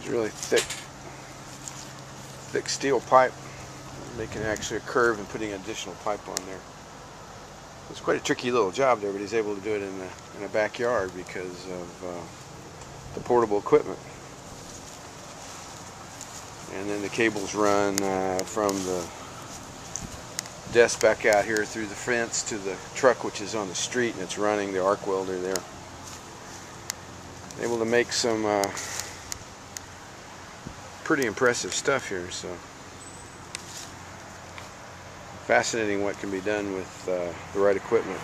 It's really thick steel pipe, making actually a curve and putting additional pipe on there. It's quite a tricky little job there, but he's able to do it in a backyard because of the portable equipment. And then the cables run from the desk back out here through the fence to the truck, which is on the street, and it's running the arc welder there. Able to make some pretty impressive stuff here. So fascinating what can be done with the right equipment.